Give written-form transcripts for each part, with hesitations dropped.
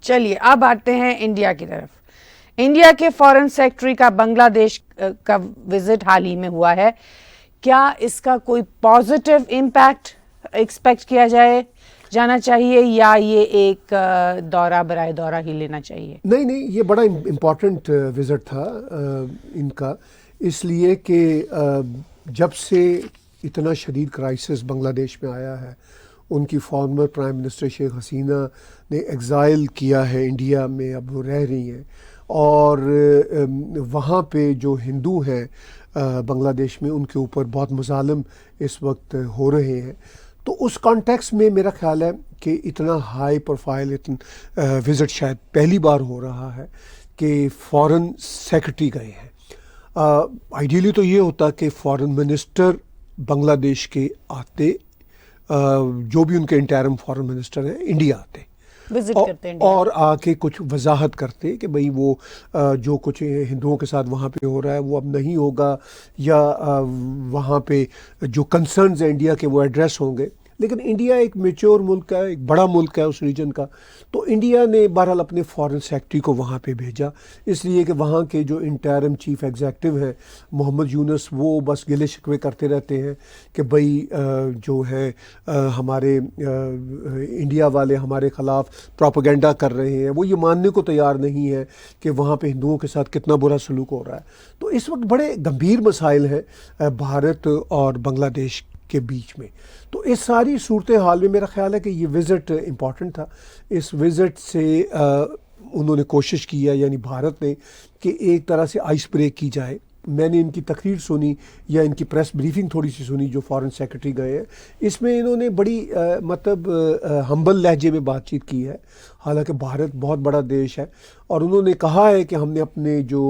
چلیے اب آتے ہیں انڈیا کی طرف. انڈیا کے فارن سیکرٹری کا بنگلہ دیش کا وزٹ حال ہی میں ہوا ہے. کیا اس کا کوئی پازیٹیو امپیکٹ ایکسپیکٹ کیا جانا چاہیے یا یہ ایک دورہ برائے دورہ ہی لینا چاہیے؟ نہیں، یہ بڑا امپورٹنٹ وزٹ تھا ان کا، اس لیے کہ جب سے اتنا شدید کرائسس بنگلہ دیش میں آیا ہے، ان کی former prime minister Sheikh Hasina نے ایگزائل کیا ہے انڈیا میں، اب وہ رہ رہی ہیں، اور وہاں پہ جو ہندو ہیں بنگلہ دیش میں، ان کے اوپر بہت مظالم اس وقت ہو رہے ہیں. تو اس کانٹیکس میں میرا خیال ہے کہ اتنا ہائی پروفائل وزٹ شاید پہلی بار ہو رہا ہے کہ فارن سیکرٹری گئے ہیں. آئیڈیلی تو یہ ہوتا کہ فارن منسٹر بنگلہ دیش کے آتے، جو بھی ان کے انٹرم فارن منسٹر ہیں انڈیا آتے اور آ کے کچھ وضاحت کرتے کہ بھئی وہ جو کچھ ہندوؤں کے ساتھ وہاں پہ ہو رہا ہے وہ اب نہیں ہوگا، یا وہاں پہ جو کنسرنز ہیں انڈیا کے وہ ایڈریس ہوں گے. لیکن انڈیا ایک میچور ملک ہے، ایک بڑا ملک ہے اس ریجن کا، تو انڈیا نے بہرحال اپنے فارن سیکرٹری کو وہاں پہ بھیجا، اس لیے کہ وہاں کے جو انٹرم چیف ایگزیکٹو ہیں محمد یونس، وہ بس گلے شکوے کرتے رہتے ہیں کہ بھئی جو ہے ہمارے انڈیا والے ہمارے خلاف پروپیگنڈا کر رہے ہیں. وہ یہ ماننے کو تیار نہیں ہے کہ وہاں پہ ہندوؤں کے ساتھ کتنا برا سلوک ہو رہا ہے. تو اس وقت بڑے گمبھیر مسائل ہیں بھارت اور بنگلہ دیش کے بیچ میں. تو اس ساری صورتحال میں میرا خیال ہے کہ یہ وزٹ امپورٹنٹ تھا. اس وزٹ سے انہوں نے کوشش کیا، یعنی بھارت نے، کہ ایک طرح سے آئس بریک کی جائے. میں نے ان کی تقریر سنی یا ان کی پریس بریفنگ تھوڑی سی سنی جو فارن سیکرٹری گئے ہیں، اس میں انہوں نے بڑی مطلب ہمبل لہجے میں بات چیت کی ہے. حالانکہ بھارت بہت بڑا دیش ہے، اور انہوں نے کہا ہے کہ ہم نے اپنے جو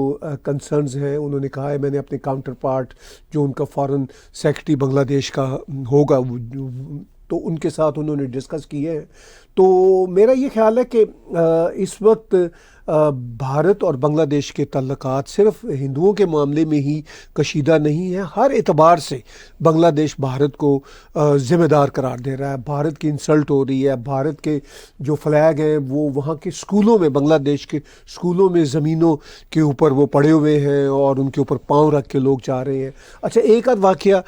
کنسرنز ہیں، انہوں نے کہا ہے میں نے اپنے کاؤنٹر پارٹ جو ان کا فارن سیکرٹری بنگلہ دیش کا ہوگا تو ان کے ساتھ انہوں نے ڈسکس کیے ہیں. تو میرا یہ خیال ہے کہ اس وقت بھارت اور بنگلہ دیش کے تعلقات صرف ہندوؤں کے معاملے میں ہی کشیدہ نہیں ہیں. ہر اعتبار سے بنگلہ دیش بھارت کو ذمہ دار قرار دے رہا ہے. بھارت کی انسلٹ ہو رہی ہے. بھارت کے جو فلیگ ہیں وہ وہاں کے سکولوں میں، بنگلہ دیش کے سکولوں میں زمینوں کے اوپر وہ پڑے ہوئے ہیں اور ان کے اوپر پاؤں رکھ کے لوگ جا رہے ہیں. اچھا، ایک آدھ واقعہ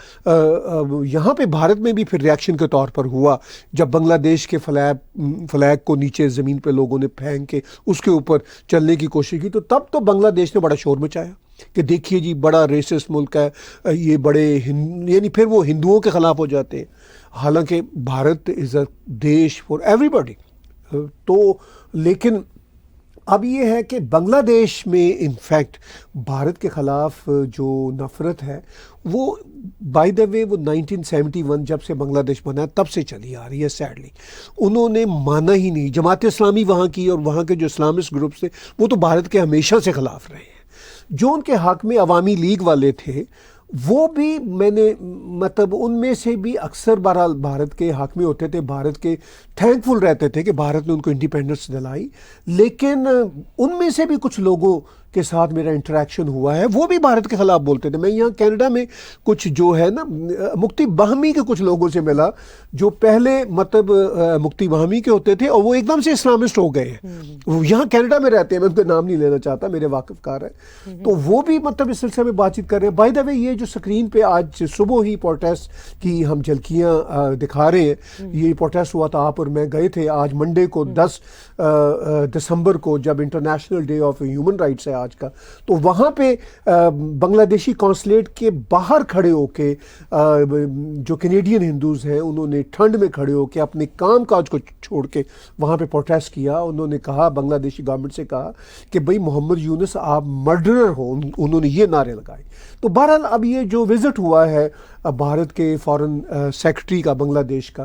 یہاں پہ بھارت میں بھی پھر ریاکشن کے طور پر ہوا جب بنگلہ دیش کے فلیگ کو نیچے زمین پہ لوگوں نے پھینک کے اس کے اوپر چلنے کی کوشش کی. تو تب تو بنگلہ دیش نے بڑا شور مچایا کہ دیکھیے جی بڑا ریسسٹ ملک ہے یہ، بڑے یعنی پھر وہ ہندوؤں کے خلاف ہو جاتے ہیں. حالانکہ بھارت از اے دیش فار ایوری باڈی. تو لیکن اب یہ ہے کہ بنگلہ دیش میں انفیکٹ بھارت کے خلاف جو نفرت ہے وہ بائی دا وے وہ 1971 جب سے بنگلہ دیش بنا ہے تب سے چلی آ رہی ہے. سیڈلی انہوں نے مانا ہی نہیں. جماعت اسلامی وہاں کی اور وہاں کے جو اسلامسٹ گروپس تھے وہ تو بھارت کے ہمیشہ سے خلاف رہے ہیں. جو ان کے حق میں عوامی لیگ والے تھے وہ بھی میں نے مطلب ان میں سے بھی اکثر بہرحال بھارت کے حق میں ہوتے تھے، بھارت کے تھینکفل رہتے تھے کہ بھارت نے ان کو انڈیپینڈنس دلائی. لیکن ان میں سے بھی کچھ لوگوں کے ساتھ میرا انٹریکشن ہوا ہے وہ بھی بھارت کے خلاف بولتے تھے. میں یہاں کینیڈا میں کچھ جو ہے نا مکتی باہمی کے کچھ لوگوں سے ملا جو پہلے مطلب مکتی باہمی کے ہوتے تھے اور وہ ایک دم سے اسلامسٹ ہو گئے ہیں. وہ یہاں کینیڈا میں رہتے ہیں، میں ان کا نام نہیں لینا چاہتا، میرے واقف کار ہیں. تو وہ بھی مطلب اس سلسلے میں بات چیت کر رہے ہیں. بائی دا وے یہ جو اسکرین پہ آج صبح ہی پروٹیسٹ کی ہم جھلکیاں دکھا رہے ہیں، یہ پروٹیسٹ ہوا تھا، آپ اور میں گئے تھے آج منڈے کو 10 دسمبر کو جب international day of human rights ہے آج کا. تو وہاں پہ بنگلہ دیشی قونصلیٹ کے باہر کھڑے ہو کے جو کینیڈین ہندوز ہیں انہوں نے ٹھنڈ میں کھڑے ہو کے اپنے کام کاج کو چھوڑ کے وہاں پہ پروٹیسٹ کیا. انہوں نے کہا، بنگلہ دیشی گورنمنٹ سے کہا کہ بھئی محمد یونس آپ مرڈرر ہو. انہوں نے یہ نعرے لگائے. تو بہرحال اب یہ جو وزٹ ہوا ہے بھارت کے فارن سیکرٹری کا بنگلہ دیش کا،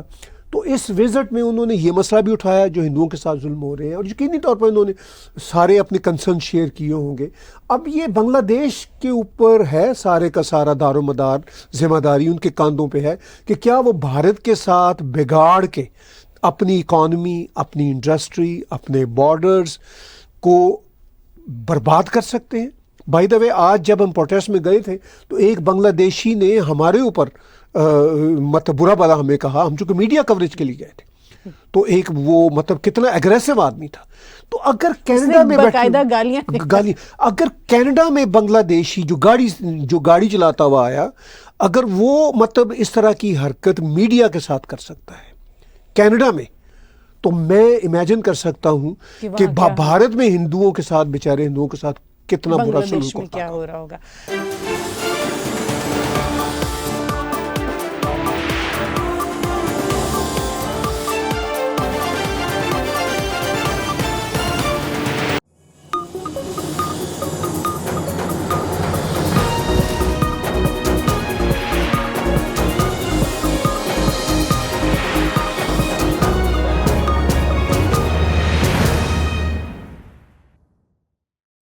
تو اس وزٹ میں انہوں نے یہ مسئلہ بھی اٹھایا جو ہندوؤں کے ساتھ ظلم ہو رہے ہیں، اور یقینی طور پر انہوں نے سارے اپنے کنسرن شیئر کیے ہوں گے. اب یہ بنگلہ دیش کے اوپر ہے سارے کا سارا دار و مدار، ذمہ داری ان کے کاندھوں پہ ہے کہ کیا وہ بھارت کے ساتھ بگاڑ کے اپنی اکانومی، اپنی انڈسٹری، اپنے بارڈرز کو برباد کر سکتے ہیں. بائی دا وے آج جب ہم پروٹیسٹ میں گئے تھے تو ایک بنگلہ دیشی نے ہمارے اوپر مطلب برا بلا ہمیں کہا، ہم چونکہ میڈیا کوریج کے لیے گئے تھے. تو ایک وہ مطلب کتنا ایگریسو آدمی تھا. تو اگر کینیڈا میں باقاعدہ گالیاں اگر کینیڈا میں بنگلہ دیشی جو گاڑی چلاتا ہوا آیا، اگر وہ مطلب اس طرح کی حرکت میڈیا کے ساتھ کر سکتا ہے کینیڈا میں، تو میں امیجن کر سکتا ہوں کہ بھارت میں ہندوؤں کے ساتھ، بیچارے ہندوؤں کے ساتھ کتنا برا بنگلہ دیش سلوک میں ہوتا کیا ہو رہا ہوگا.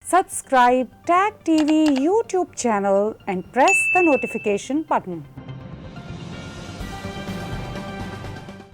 Subscribe Tag TV YouTube channel and press the notification button.